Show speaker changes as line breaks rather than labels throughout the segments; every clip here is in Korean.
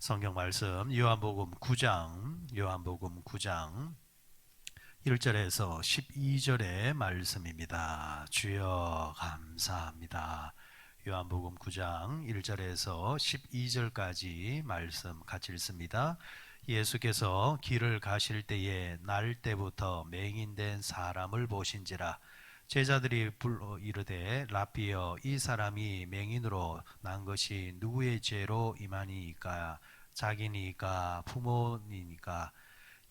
성경 말씀 요한복음 9장 1절에서 12절의 말씀입니다. 주여 감사합니다. 요한복음 9장 1절에서 12절까지 말씀 같이 읽습니다. 예수께서 길을 가실 때에 날 때부터 맹인된 사람을 보신지라. 제자들이 불러 이르되 라삐여, 이 사람이 맹인으로 난 것이 누구의 죄로 임하니이까? 자기니까 부모니까?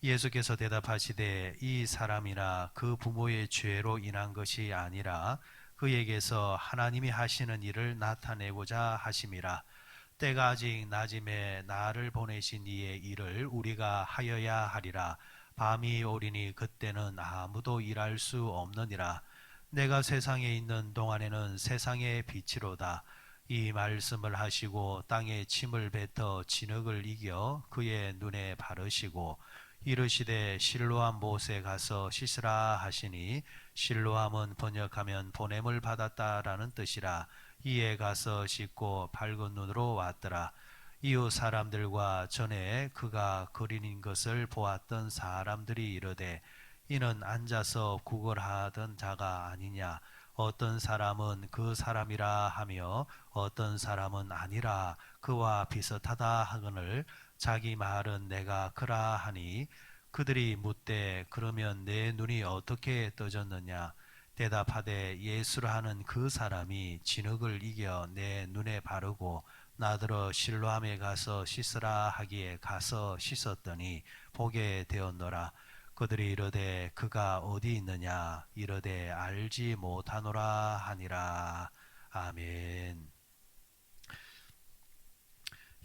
예수께서 대답하시되 이 사람이나 그 부모의 죄로 인한 것이 아니라 그에게서 하나님이 하시는 일을 나타내고자 하심이라. 때가 아직 낮음에 나를 보내신 이의 일을 우리가 하여야 하리라. 밤이 오리니 그때는 아무도 일할 수 없느니라. 내가 세상에 있는 동안에는 세상의 빛이로다. 이 말씀을 하시고 땅에 침을 뱉어 진흙을 이겨 그의 눈에 바르시고 이르시되 실로암 못에 가서 씻으라 하시니, 실로암은 번역하면 보냄을 받았다라는 뜻이라. 이에 가서 씻고 밝은 눈으로 왔더라. 이웃 사람들과 전에 그가 그리는 것을 보았던 사람들이 이르되 이는 앉아서 구걸하던 자가 아니냐? 어떤 사람은 그 사람이라 하며 어떤 사람은 아니라 그와 비슷하다 하거늘 자기 말은 내가 그라 하니, 그들이 묻되 그러면 내 눈이 어떻게 떠졌느냐? 대답하되 예수라 하는 그 사람이 진흙을 이겨 내 눈에 바르고 나더러 실로암에 가서 씻으라 하기에 가서 씻었더니 보게 되었노라. 그들이 이르되 그가 어디 있느냐? 이르되 알지 못하노라 하니라. 아멘.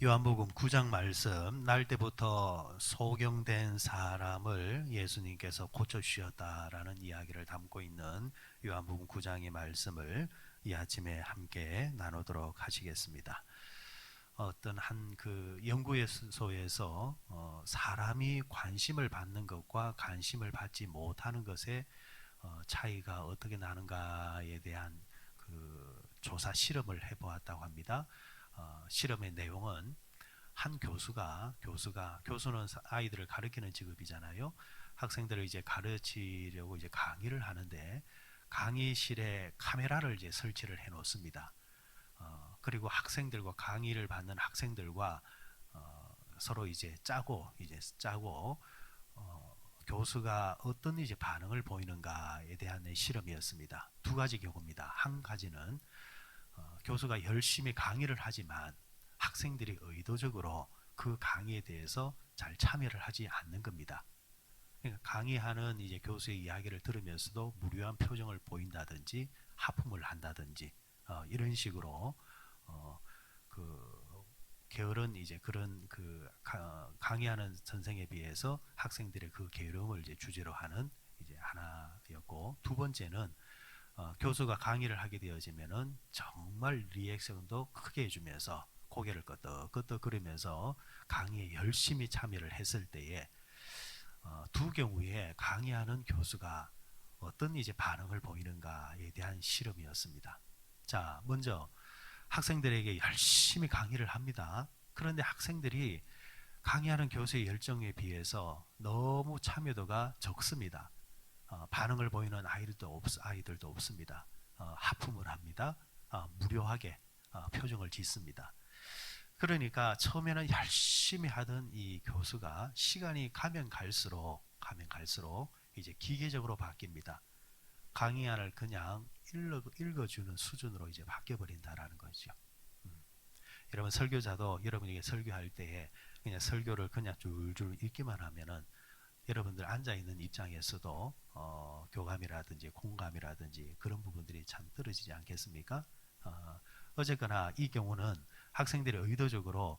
요한복음 9장 말씀, 날 때부터 소경된 사람을 예수님께서 고쳐주셨다라는 이야기를 담고 있는 요한복음 9장의 말씀을 이 아침에 함께 나누도록 하시겠습니다. 어떤 한 그 연구소에서 사람이 관심을 받는 것과 관심을 받지 못하는 것의 차이가 어떻게 나는가에 대한 그 조사 실험을 해보았다고 합니다. 실험의 내용은 한 교수는 아이들을 가르치는 직업이잖아요. 학생들을 이제 가르치려고 이제 강의를 하는데 강의실에 카메라를 이제 설치를 해 놓습니다. 그리고 학생들과 강의를 받는 학생들과 서로 이제 짜고 교수가 어떤 이제 반응을 보이는가에 대한 실험이었습니다. 두 가지 경우입니다. 한 가지는 교수가 열심히 강의를 하지만 학생들이 의도적으로 그 강의에 대해서 잘 참여를 하지 않는 겁니다. 그러니까 강의하는 이제 교수의 이야기를 들으면서도 무료한 표정을 보인다든지 하품을 한다든지 이런 식으로 그 게으른 이제 그런 그 강의하는 선생에 비해서 학생들의 그 게으름을 이제 주제로 하는 이제 하나였고, 두 번째는 교수가 강의를 하게 되어지면은 정말 리액션도 크게 해주면서 고개를 끄덕끄덕 그리면서 강의에 열심히 참여를 했을 때에 두 경우에 강의하는 교수가 어떤 이제 반응을 보이는가에 대한 실험이었습니다. 자, 먼저 학생들에게 열심히 강의를 합니다. 그런데 학생들이 강의하는 교수의 열정에 비해서 너무 참여도가 적습니다. 반응을 보이는 아이들도 없습니다. 하품을 합니다. 무료하게 표정을 짓습니다. 그러니까 처음에는 열심히 하던 이 교수가 시간이 가면 갈수록 이제 기계적으로 바뀝니다. 강의안을 그냥 읽어주는 수준으로 이제 바뀌어버린다라는 거죠. 여러분, 설교자도 여러분에게 설교할 때에 그냥 설교를 그냥 줄줄 읽기만 하면은 여러분들 앉아있는 입장에서도 교감이라든지 공감이라든지 그런 부분들이 참 떨어지지 않겠습니까? 어쨌거나 이 경우는 학생들이 의도적으로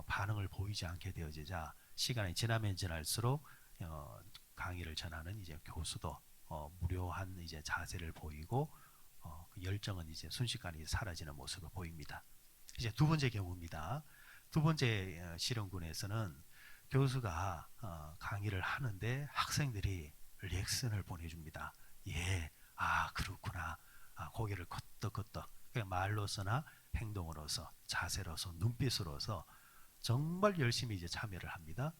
반응을 보이지 않게 되어지자 시간이 지나면 지날수록 강의를 전하는 이제 교수도 무료한 이제 자세를 보이고 그 열정은 이제 순식간에 사라지는 모습을 보입니다. 이제 두 번째 경우입니다. 두 번째 실험군에서는 교수가 강의를 하는데 학생들이 리액션을 보내줍니다. 예, 그렇구나. 고개를 끄덕끄덕. 말로서나 행동으로서, 자세로서, 눈빛으로서 정말 열심히 이제 참여를 합니다.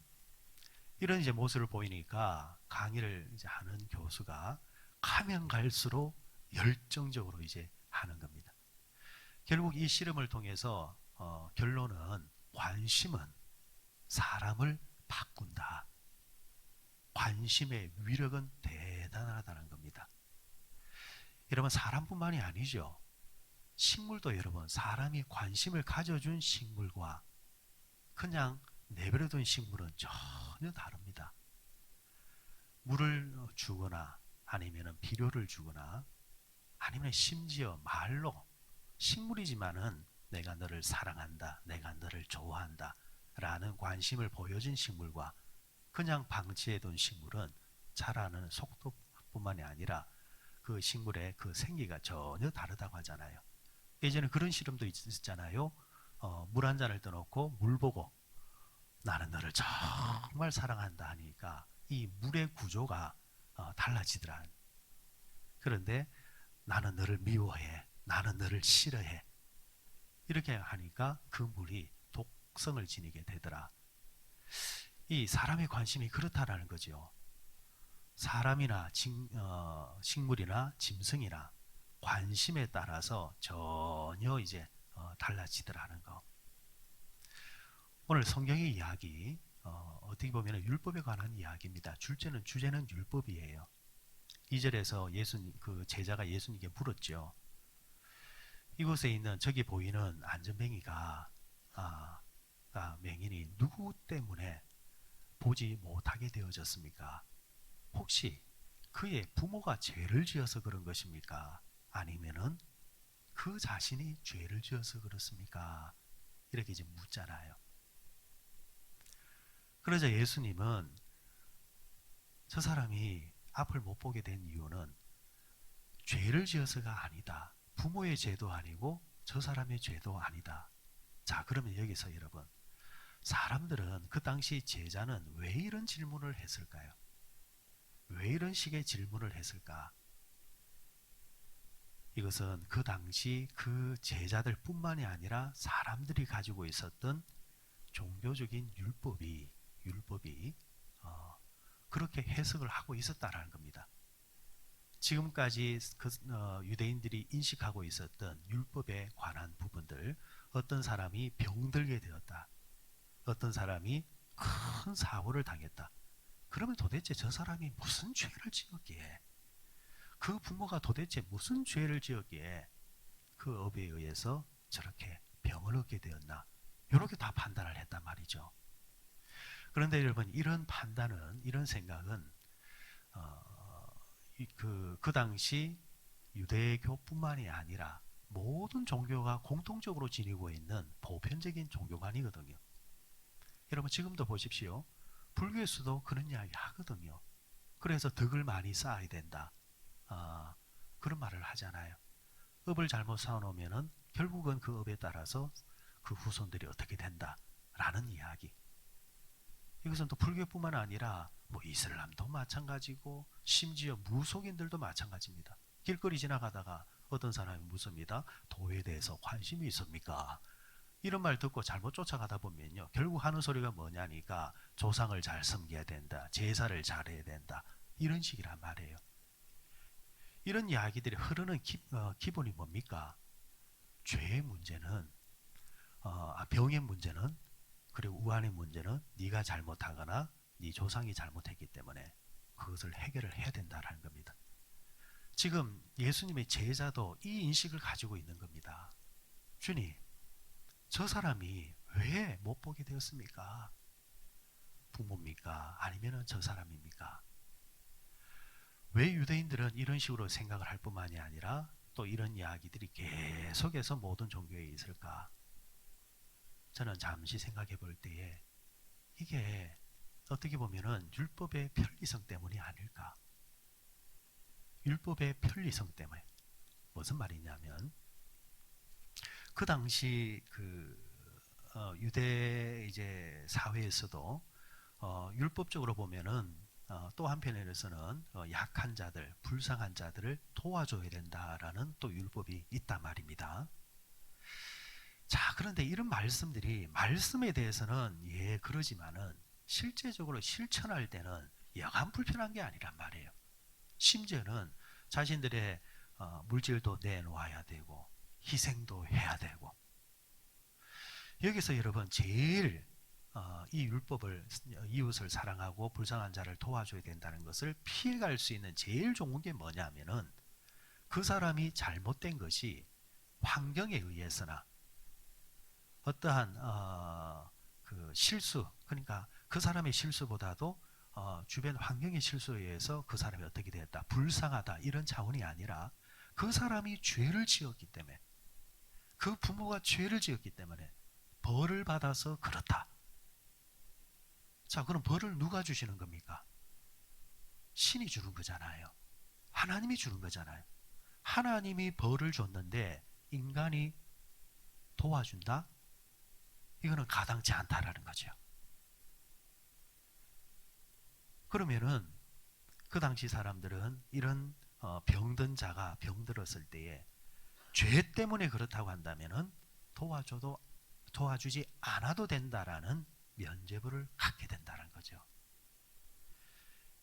이런 이제 모습을 보이니까 강의를 이제 하는 교수가 가면 갈수록 열정적으로 이제 하는 겁니다. 결국 이 실험을 통해서 결론은 관심은 사람을 바꾼다. 관심의 위력은 대단하다는 겁니다. 여러분, 사람뿐만이 아니죠. 식물도 여러분, 사람이 관심을 가져준 식물과 그냥 내버려둔 식물은 전혀 다릅니다. 물을 주거나 아니면 비료를 주거나 아니면 심지어 말로 식물이지만은 내가 너를 사랑한다, 내가 너를 좋아한다 라는 관심을 보여준 식물과 그냥 방치해둔 식물은 자라는 속도뿐만이 아니라 그 식물의 그 생기가 전혀 다르다고 하잖아요. 예전에 그런 실험도 있었잖아요. 물 한 잔을 떠놓고 물 보고 나는 너를 정말 사랑한다 하니까 이 물의 구조가 달라지더라. 그런데 나는 너를 미워해, 나는 너를 싫어해, 이렇게 하니까 그 물이 독성을 지니게 되더라. 이 사람의 관심이 그렇다라는 거죠. 사람이나 식물이나 짐승이나 관심에 따라서 전혀 이제 달라지더라는 거. 오늘 성경의 이야기 어떻게 보면 율법에 관한 이야기입니다. 주제는 율법이에요. 2절에서 예수님 그 제자가 예수님께 물었죠. 이곳에 있는 저기 보이는 안전뱅이가 맹인이 누구 때문에 보지 못하게 되어졌습니까? 혹시 그의 부모가 죄를 지어서 그런 것입니까? 아니면은 그 자신이 죄를 지어서 그렇습니까? 이렇게 이제 묻잖아요. 그러자 예수님은 저 사람이 앞을 못 보게 된 이유는 죄를 지어서가 아니다. 부모의 죄도 아니고 저 사람의 죄도 아니다. 자, 그러면 여기서 여러분, 사람들은 그 당시 제자는 왜 이런 질문을 했을까요? 왜 이런 식의 질문을 했을까? 이것은 그 당시 그 제자들 뿐만이 아니라 사람들이 가지고 있었던 종교적인 율법이 그렇게 해석을 하고 있었다라는 겁니다. 지금까지 유대인들이 인식하고 있었던 율법에 관한 부분들, 어떤 사람이 병들게 되었다, 어떤 사람이 큰 사고를 당했다. 그러면 도대체 저 사람이 무슨 죄를 지었기에, 그 부모가 도대체 무슨 죄를 지었기에 그 업에 의해서 저렇게 병을 얻게 되었나, 이렇게 다 판단을 했단 말이죠. 그런데 여러분, 이런 판단은, 이런 생각은 그 당시 유대교뿐만이 아니라 모든 종교가 공통적으로 지니고 있는 보편적인 종교관이거든요. 여러분, 지금도 보십시오. 불교에서도 그런 이야기 하거든요. 그래서 덕을 많이 쌓아야 된다, 그런 말을 하잖아요. 업을 잘못 쌓아놓으면 결국은 그 업에 따라서 그 후손들이 어떻게 된다라는 이야기. 이것은 또 불교뿐만 아니라 뭐 이슬람도 마찬가지고 심지어 무속인들도 마찬가지입니다. 길거리 지나가다가 어떤 사람이 묻습니다. 도에 대해서 관심이 있습니까? 이런 말 듣고 잘못 쫓아가다 보면요, 결국 하는 소리가 뭐냐니까 조상을 잘 섬겨야 된다, 제사를 잘해야 된다, 이런 식이란 말이에요. 이런 이야기들이 흐르는 기본이 뭡니까? 죄의 문제는 병의 문제는, 그리고 우환의 문제는 네가 잘못하거나 네 조상이 잘못했기 때문에 그것을 해결을 해야 된다라는 겁니다. 지금 예수님의 제자도 이 인식을 가지고 있는 겁니다. 주님, 저 사람이 왜 못 보게 되었습니까? 부모입니까? 아니면 저 사람입니까? 왜 유대인들은 이런 식으로 생각을 할 뿐만이 아니라 또 이런 이야기들이 계속해서 모든 종교에 있을까? 저는 잠시 생각해 볼 때에 이게 어떻게 보면은 율법의 편리성 때문이 아닐까? 율법의 편리성 때문에. 무슨 말이냐면 그 당시 유대 이제 사회에서도 율법적으로 보면은 또 한편에서는 약한 자들, 불쌍한 자들을 도와줘야 된다라는 또 율법이 있단 말입니다. 자, 그런데 이런 말씀들이 말씀에 대해서는 예 그러지만은 실제적으로 실천할 때는 여간 불편한 게 아니란 말이에요. 심지어는 자신들의 물질도 내놓아야 되고 희생도 해야 되고. 여기서 여러분 제일 이 율법을 이웃을 사랑하고 불쌍한 자를 도와줘야 된다는 것을 피해갈 수 있는 제일 좋은 게 뭐냐면은 그 사람이 잘못된 것이 환경에 의해서나 어떠한 그 실수, 그러니까 그 사람의 실수보다도 주변 환경의 실수에 의해서 그 사람이 어떻게 되었다, 불쌍하다 이런 차원이 아니라 그 사람이 죄를 지었기 때문에, 그 부모가 죄를 지었기 때문에 벌을 받아서 그렇다. 자, 그럼 벌을 누가 주시는 겁니까? 신이 주는 거잖아요. 하나님이 주는 거잖아요. 하나님이 벌을 줬는데 인간이 도와준다? 이거는 가당치 않다라는 거죠. 그러면은 그 당시 사람들은 이런 병든 자가 병들었을 때에 죄 때문에 그렇다고 한다면은 도와주지 않아도 된다라는 면죄부를 갖게 된다는 거죠.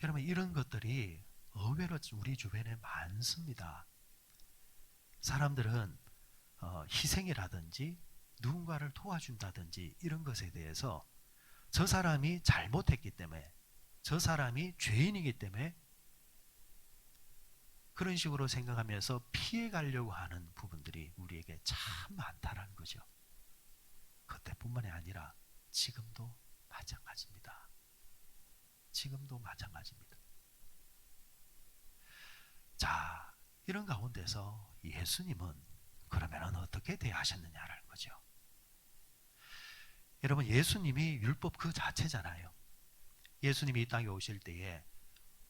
여러분 이런 것들이 의외로 우리 주변에 많습니다. 사람들은 희생이라든지 누군가를 도와준다든지 이런 것에 대해서 저 사람이 잘못했기 때문에, 저 사람이 죄인이기 때문에 그런 식으로 생각하면서 피해가려고 하는 부분들이 우리에게 참 많다라는 거죠. 그때뿐만이 아니라 지금도 마찬가지입니다. 지금도 마찬가지입니다. 자, 이런 가운데서 예수님은 그러면 어떻게 대하셨느냐라는 거죠. 여러분 예수님이 율법 그 자체잖아요. 예수님이 이 땅에 오실 때에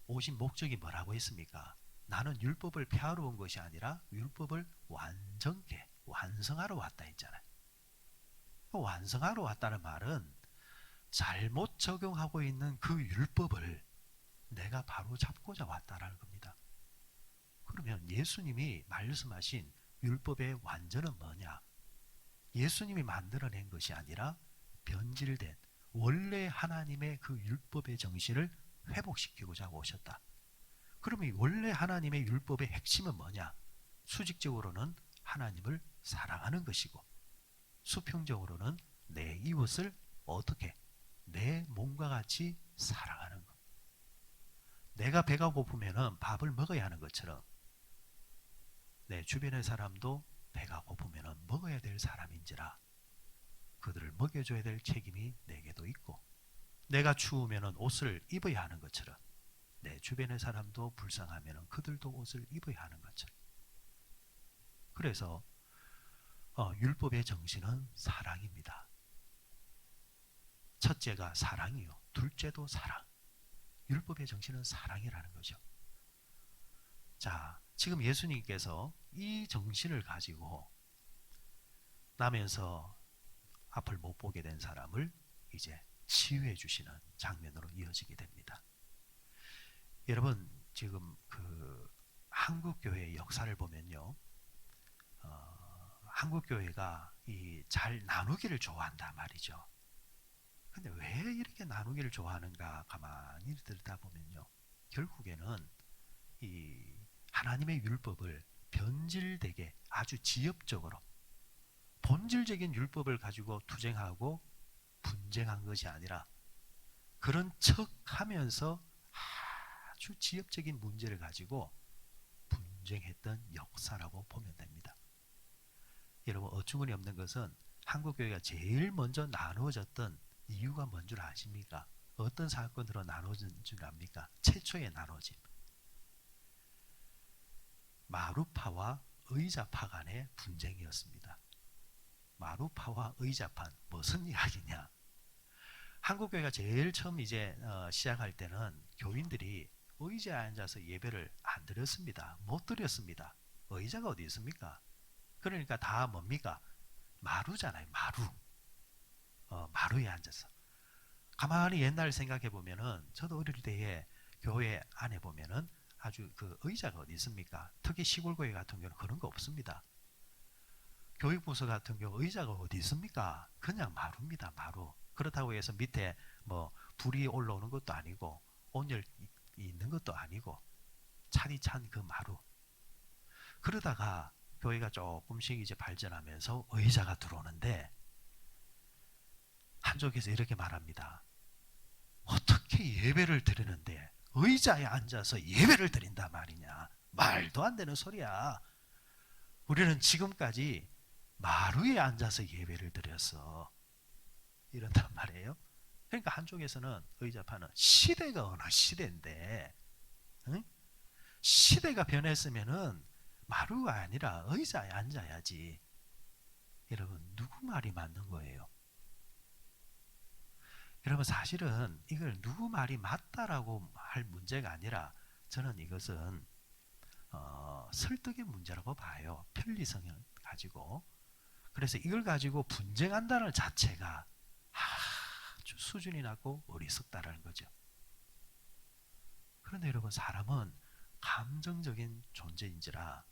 오신 목적이 뭐라고 했습니까? 나는 율법을 폐하러 온 것이 아니라 율법을 완전케 완성하러 왔다 했잖아요. 완성하러 왔다는 말은 잘못 적용하고 있는 그 율법을 내가 바로 잡고자 왔다라는 겁니다. 그러면 예수님이 말씀하신 율법의 완전은 뭐냐? 예수님이 만들어낸 것이 아니라 변질된 원래 하나님의 그 율법의 정신을 회복시키고자 오셨다. 그러면 원래 하나님의 율법의 핵심은 뭐냐? 수직적으로는 하나님을 사랑하는 것이고 수평적으로는 내 이웃을 어떻게? 내 몸과 같이 사랑하는 것. 내가 배가 고프면 밥을 먹어야 하는 것처럼 내 주변의 사람도 배가 고프면 먹어야 될 사람인지라 그들을 먹여줘야 될 책임이 내게도 있고, 내가 추우면 옷을 입어야 하는 것처럼 내 주변의 사람도 불쌍하면 그들도 옷을 입어야 하는 것처럼. 그래서 율법의 정신은 사랑입니다. 첫째가 사랑이요, 둘째도 사랑. 율법의 정신은 사랑이라는 거죠. 자, 지금 예수님께서 이 정신을 가지고 나면서 앞을 못 보게 된 사람을 이제 치유해 주시는 장면으로 이어지게 됩니다. 여러분 지금 그 한국 교회의 역사를 보면요, 한국 교회가 이 잘 나누기를 좋아한다 말이죠. 근데 왜 이렇게 나누기를 좋아하는가 가만히 들다 보면요, 결국에는 이 하나님의 율법을 변질되게 아주 지엽적으로 본질적인 율법을 가지고 투쟁하고 분쟁한 것이 아니라 그런 척하면서 아주 지엽적인 문제를 가지고 분쟁했던 역사라고 보면 됩니다. 여러분 어처구니 없는 것은 한국교회가 제일 먼저 나누어졌던 이유가 뭔 줄 아십니까? 어떤 사건으로 나눠진 줄 압니까? 최초의 나눠짐, 마루파와 의자파 간의 분쟁이었습니다. 마루파와 의자파 무슨 이야기냐? 한국교회가 제일 처음 이제 시작할 때는 교인들이 의자에 앉아서 예배를 안 드렸습니다. 못 드렸습니다. 의자가 어디 있습니까? 그러니까 다 뭡니까? 마루잖아요. 마루. 마루에 앉아서. 가만히 옛날 생각해 보면은 저도 어릴 때에 교회 안에 보면은 아주 그 의자가 어디 있습니까? 특히 시골 교회 같은 경우는 그런 거 없습니다. 교육부서 같은 경우 의자가 어디 있습니까? 그냥 마루입니다. 마루. 그렇다고 해서 밑에 뭐 불이 올라오는 것도 아니고 온열 있는 것도 아니고 차디찬 그 마루. 그러다가 교회가 조금씩 이제 발전하면서 의자가 들어오는데 한쪽에서 이렇게 말합니다. 어떻게 예배를 드리는데 의자에 앉아서 예배를 드린단 말이냐. 말도 안 되는 소리야. 우리는 지금까지 마루에 앉아서 예배를 드렸어. 이런단 말이에요. 그러니까 한쪽에서는 의자파는 시대가 어느 시대인데, 응? 시대가 변했으면은 마루가 아니라 의자에 앉아야지. 여러분, 누구 말이 맞는 거예요? 여러분, 사실은 이걸 누구 말이 맞다라고 할 문제가 아니라 저는 이것은 설득의 문제라고 봐요. 편리성을 가지고. 그래서 이걸 가지고 분쟁한다는 자체가 아주 수준이 낮고 어리석다라는 거죠. 그런데 여러분, 사람은 감정적인 존재인지라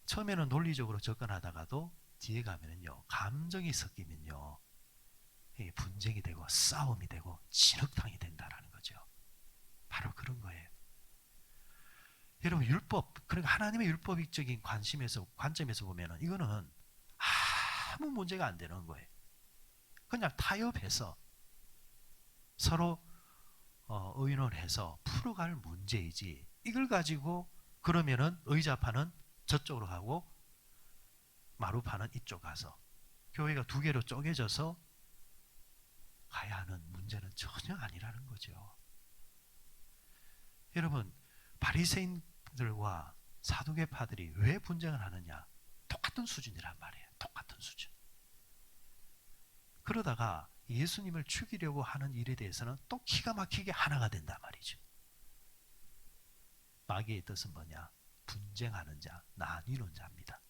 처음에는 논리적으로 접근하다가도 뒤에 가면은요, 감정이 섞이면요, 분쟁이 되고 싸움이 되고 진흙탕이 된다라는 거죠. 바로 그런 거예요. 여러분, 율법, 그러니까 하나님의 율법적인 관점에서 보면은 이거는 아무 문제가 안 되는 거예요. 그냥 타협해서 서로 의논해서 풀어갈 문제이지, 이걸 가지고 그러면은 의자파는 저쪽으로 가고 마루파는 이쪽 가서 교회가 두 개로 쪼개져서 가야 하는 문제는 전혀 아니라는 거죠. 여러분, 바리새인들과 사두개파들이 왜 분쟁을 하느냐? 똑같은 수준이란 말이에요. 똑같은 수준. 그러다가 예수님을 죽이려고 하는 일에 대해서는 또 기가 막히게 하나가 된단 말이죠. 마귀의 뜻은 뭐냐? 분쟁하는 자, 나뉘는 자입니다.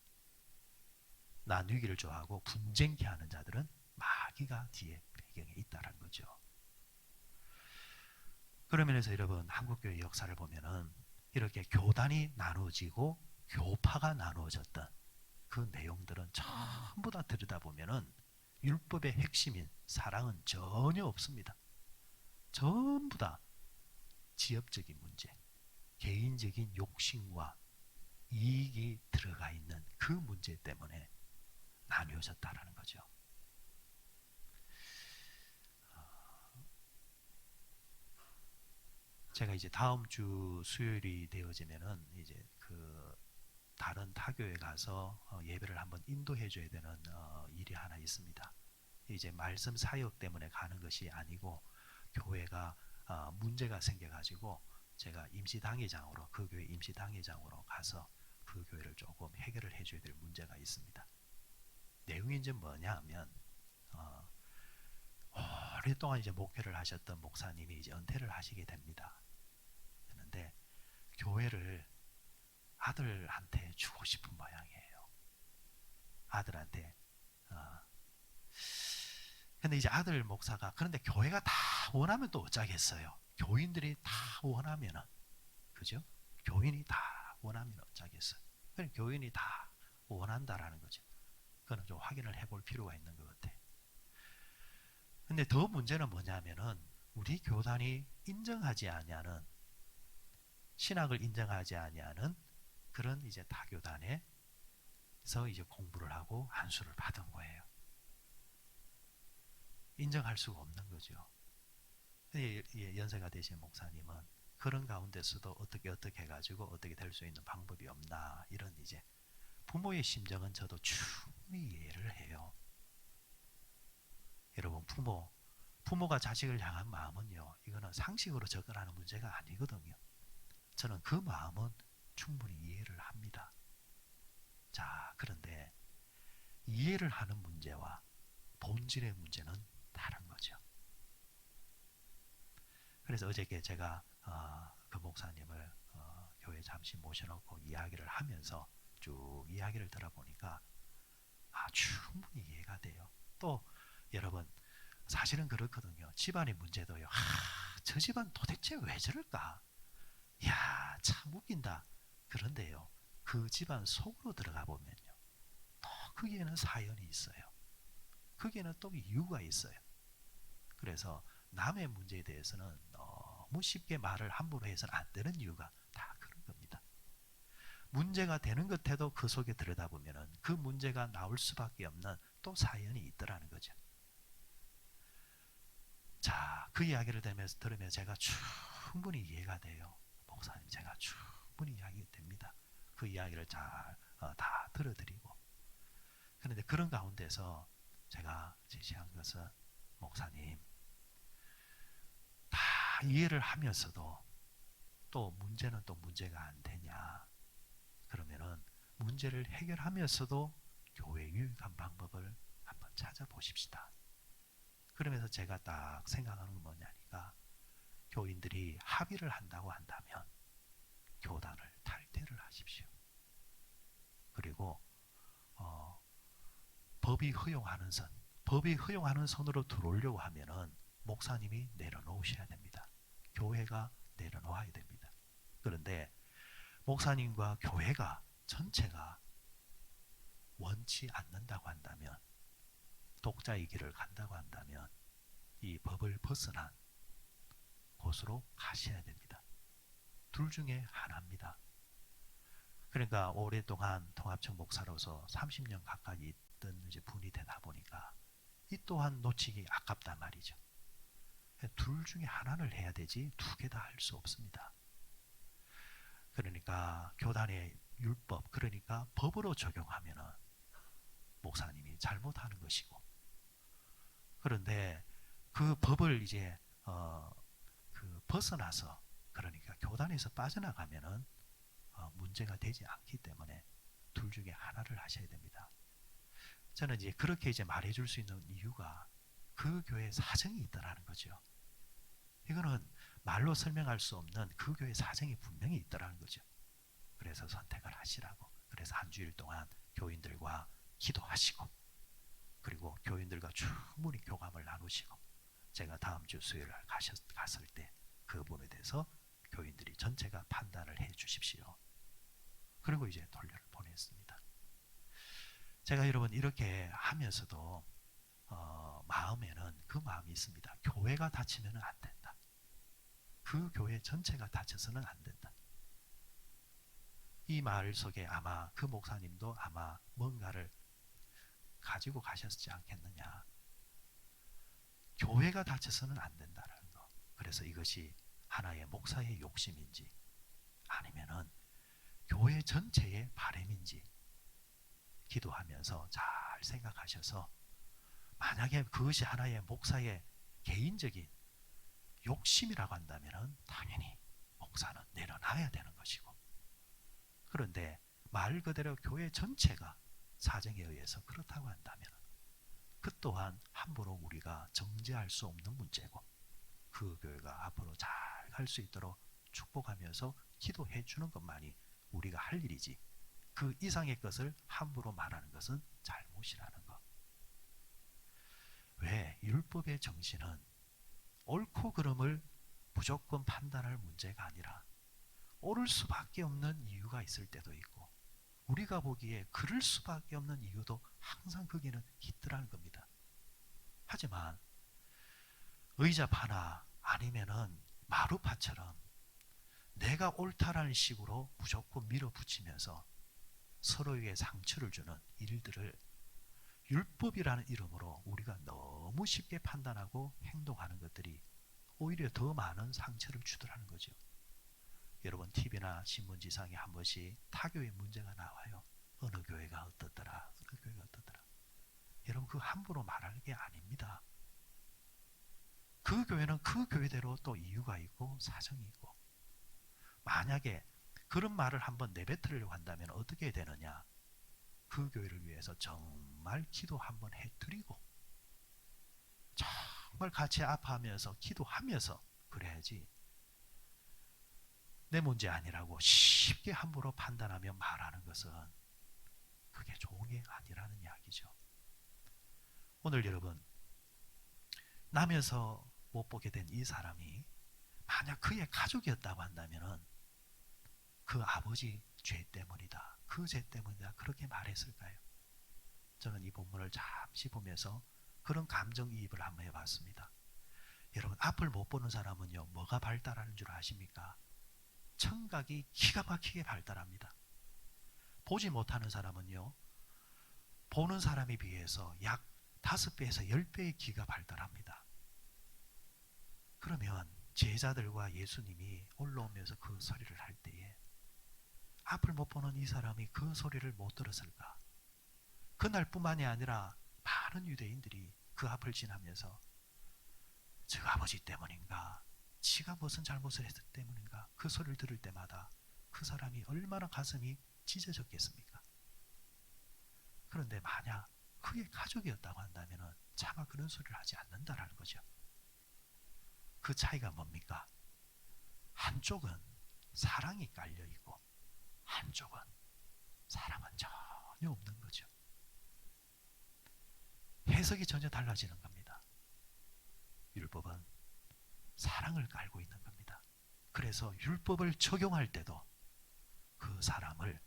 나누기를 좋아하고 분쟁케 하는 자들은 마귀가 뒤에 배경에 있다는 거죠. 그런 면에서 여러분, 한국교회 역사를 보면은 이렇게 교단이 나눠지고 교파가 나누어졌던 그 내용들은 전부 다 들여다보면은 율법의 핵심인 사랑은 전혀 없습니다. 전부 다 지엽적인 문제, 개인적인 욕심과 이익이 들어가 있는 그 문제 때문에 나뉘어졌다라는 거죠. 제가 이제 다음 주 수요일이 되어지면은 이제 그 다른 타교에 가서 예배를 한번 인도해 줘야 되는 일이 하나 있습니다. 이제 말씀 사역 때문에 가는 것이 아니고 교회가 문제가 생겨가지고 제가 임시당회장으로, 그 교회 임시당회장으로 가서 그 교회를 조금 해결을 해줘야 될 문제가 있습니다. 내용이 이제 뭐냐 하면 오랫동안 이제 목회를 하셨던 목사님이 이제 은퇴를 하시게 됩니다. 그런데 교회를 아들한테 주고 싶은 모양이에요. 아들한테. 근데 이제 아들 목사가, 그런데 교회가 다 원하면 또 어쩌겠어요. 교인들이 다 원하면은, 그죠? 교인이 다 원하면 어쩌겠어요. 그냥 교인이 다 원한다라는 거죠. 그거는 좀 확인을 해볼 필요가 있는 것 같아요. 근데 더 문제는 뭐냐면은 우리 교단이 인정하지 아니하는, 신학을 인정하지 아니하는 그런 이제 타교단에서 이제 공부를 하고 안수를 받은 거예요. 인정할 수가 없는 거죠. 연세가 되신 목사님은 그런 가운데서도 어떻게 해가지고 어떻게 될 수 있는 방법이 없나, 이런 이제 부모의 심정은 저도 충분히 이해를 해요. 여러분, 부모가 자식을 향한 마음은요, 이거는 상식으로 접근하는 문제가 아니거든요. 저는 그 마음은 충분히 이해를 합니다. 자, 그런데 이해를 하는 문제와 본질의 문제는 다른 거죠. 그래서 어저께 제가 그 목사님을 교회에 잠시 모셔놓고 이야기를 하면서 쭉 이야기를 들어보니까 충분히 이해가 돼요. 또 여러분, 사실은 그렇거든요. 집안의 문제도요. 저 집안 도대체 왜 저럴까? 야, 참 웃긴다. 그런데요, 그 집안 속으로 들어가 보면요, 거기에는 사연이 있어요. 거기에는 또 이유가 있어요. 그래서 남의 문제에 대해서는 너무 쉽게 말을 함부로 해서는 안 되는 이유가 다 그런 겁니다. 문제가 되는 것 해도 그 속에 들여다보면 그 문제가 나올 수밖에 없는 또 사연이 있더라는 거죠. 자, 그 이야기를 들으면 제가 충분히 이해가 돼요. 목사님, 제가 충분히 이해가 됩니다. 그 이야기를 잘 다 들어드리고. 그런데 그런 가운데서 제가 제시한 것은, 목사님, 다 이해를 하면서도 또 문제는 또 문제가 안 되냐. 그러면은 문제를 해결하면서도 교회 유익한 방법을 한번 찾아보십시다. 그러면서 제가 딱 생각하는 건 뭐냐니까, 교인들이 합의를 한다고 한다면 교단을 탈퇴를 하십시오. 그리고 법이 허용하는 선, 법이 허용하는 선으로 들어오려고 하면은 목사님이 내려놓으셔야 됩니다. 교회가 내려놓아야 됩니다. 그런데 목사님과 교회가 전체가 원치 않는다고 한다면, 독자의 길을 간다고 한다면 이 법을 벗어난 곳으로 가셔야 됩니다. 둘 중에 하나입니다. 그러니까 오랫동안 통합청 목사로서 30년 가까이 있던 이제 분이 되다 보니까 이 또한 놓치기 아깝단 말이죠. 둘 중에 하나를 해야 되지 두 개 다 할 수 없습니다. 그러니까 교단의 율법, 그러니까 법으로 적용하면은 목사님이 잘못하는 것이고, 그런데 그 법을 이제 그 벗어나서, 그러니까 교단에서 빠져나가면은 문제가 되지 않기 때문에 둘 중에 하나를 하셔야 됩니다. 저는 이제 그렇게 이제 말해줄 수 있는 이유가 그 교회 사정이 있다라는 거죠. 이거는 말로 설명할 수 없는 그 교회 사정이 분명히 있다라는 거죠. 그래서 선택을 하시라고. 그래서 한 주일 동안 교인들과 기도하시고, 그리고 교인들과 충분히 교감을 나누시고, 제가 다음 주 수요일 날 갔을 때 그 부분에 대해서 교인들이 전체가 판단을 해 주십시오. 그리고 이제 돌려를 보냈습니다. 제가 여러분 이렇게 하면서도 마음에는 그 마음이 있습니다. 교회가 다치면 안 된다. 그 교회 전체가 다쳐서는 안 된다. 이 말 속에 아마 그 목사님도 아마 뭔가를 가지고 가셨지 않겠느냐. 교회가 다쳐서는 안 된다는 거. 그래서 이것이 하나의 목사의 욕심인지 아니면은 교회 전체의 바람인지 기도하면서 잘 생각하셔서, 만약에 그것이 하나의 목사의 개인적인 욕심이라고 한다면 당연히 목사는 내려놔야 되는 것이고, 그런데 말 그대로 교회 전체가 사정에 의해서 그렇다고 한다면 그 또한 함부로 우리가 정죄할 수 없는 문제고, 그 교회가 앞으로 잘 갈 수 있도록 축복하면서 기도해 주는 것만이 우리가 할 일이지, 그 이상의 것을 함부로 말하는 것은 잘못이라는 것. 왜? 율법의 정신은 옳고 그름을 무조건 판단할 문제가 아니라 옳을 수밖에 없는 이유가 있을 때도 있고, 우리가 보기에 그럴 수밖에 없는 이유도 항상 거기는 있더라는 겁니다. 하지만 의자파나 아니면은 마루파처럼 내가 옳다라는 식으로 무조건 밀어붙이면서 서로에게 상처를 주는 일들을 율법이라는 이름으로 우리가 너무 쉽게 판단하고 행동하는 것들이 오히려 더 많은 상처를 주더라는 거죠. 여러분 TV나 신문지상에 한 번씩 타교의 문제가 나와요. 어느 교회가 어떻더라, 어느 교회가 어떻더라. 여러분 그 함부로 말하는 게 아닙니다. 그 교회는 그 교회대로 또 이유가 있고 사정이 있고, 만약에 그런 말을 한번 내뱉으려고 한다면 어떻게 되느냐. 그 교회를 위해서 정말 기도 한번 해드리고 정말 같이 아파하면서 기도하면서 그래야지, 내 문제 아니라고 쉽게 함부로 판단하며 말하는 것은 그게 좋은 게 아니라는 이야기죠. 오늘 여러분 나면서 못 보게 된 이 사람이 만약 그의 가족이었다고 한다면 그 아버지 죄 때문이다, 그 죄 때문이다, 그렇게 말했을까요? 저는 이 본문을 잠시 보면서 그런 감정이입을 한번 해봤습니다. 여러분, 앞을 못 보는 사람은요, 뭐가 발달하는 줄 아십니까? 청각이 기가 막히게 발달합니다. 보지 못하는 사람은요, 보는 사람에 비해서 약 5배에서 10배의 기가 발달합니다. 그러면 제자들과 예수님이 올라오면서 그 소리를 할 때에 앞을 못 보는 이 사람이 그 소리를 못 들었을까? 그날뿐만이 아니라 많은 유대인들이 그 앞을 지나면서 저 아버지 때문인가? 지가 무슨 잘못을 했기 때문인가? 그 소리를 들을 때마다 그 사람이 얼마나 가슴이 찢어졌겠습니까? 그런데 만약 그의 가족이었다고 한다면 차마 그런 소리를 하지 않는다라는 거죠. 그 차이가 뭡니까? 한쪽은 사랑이 깔려있고 한쪽은 사랑은 전혀 없는 거죠. 해석이 전혀 달라지는 겁니다. 율법은 사랑을 깔고 있는 겁니다. 그래서 율법을 적용할 때도 그 사람을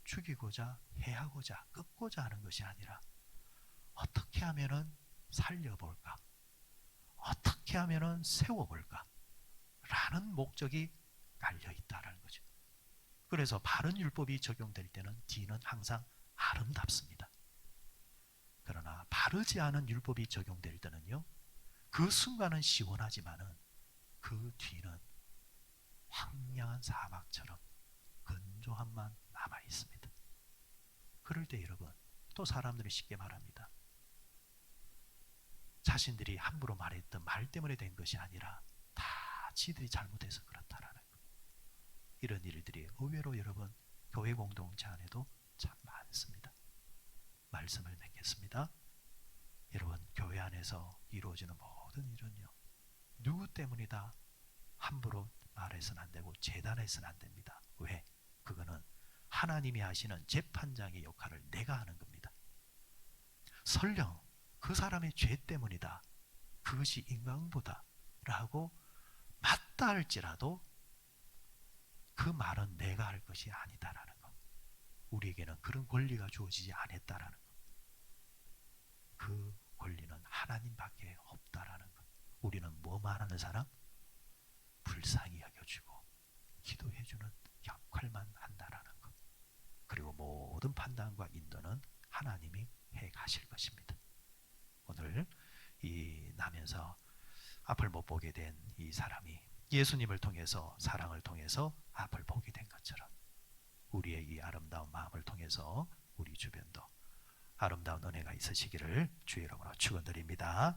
죽이고자 해하고자 꺾고자 하는 것이 아니라 어떻게 하면은 살려볼까? 어떻게 하면은 세워볼까? 라는 목적이 깔려있다는 거죠. 그래서 바른 율법이 적용될 때는 뒤는 항상 아름답습니다. 그러나 바르지 않은 율법이 적용될 때는요, 그 순간은 시원하지만은 그 뒤는 황량한 사막처럼 건조함만 남아 있습니다. 그럴 때 여러분, 또 사람들이 쉽게 말합니다. 자신들이 함부로 말했던 말 때문에 된 것이 아니라 다 지들이 잘못해서 그렇다라는 것. 이런 일들이 의외로 여러분 교회 공동체 안에도 참 많습니다. 말씀을 맺겠습니다. 여러분, 교회 안에서 이루어지는 모든 일은요, 누구 때문이다 함부로 말해서는 안 되고 재단해서는 안 됩니다. 왜? 그거는 하나님이 하시는 재판장의 역할을 내가 하는 겁니다. 설령 그 사람의 죄 때문이다, 그것이 인간보다 라고 맞다 할지라도 그 말은 내가 할 것이 아니다라는 것. 우리에게는 그런 권리가 주어지지 않았다라는 것. 그 권리는 하나님밖에 없다라는 것. 우리는 뭐만 하는 사람? 불쌍히 여겨주고 기도해주는 역할만 한다라는 것. 그리고 모든 판단과 인도는 하나님이 해 가실 것입니다. 오늘 이 나면서 앞을 못 보게 된 이 사람이 예수님을 통해서, 사랑을 통해서 앞을 보게 된 것처럼 우리의 이 아름다운 마음을 통해서 우리 주변도 아름다운 은혜가 있으시기를 주의 이름으로 축원드립니다.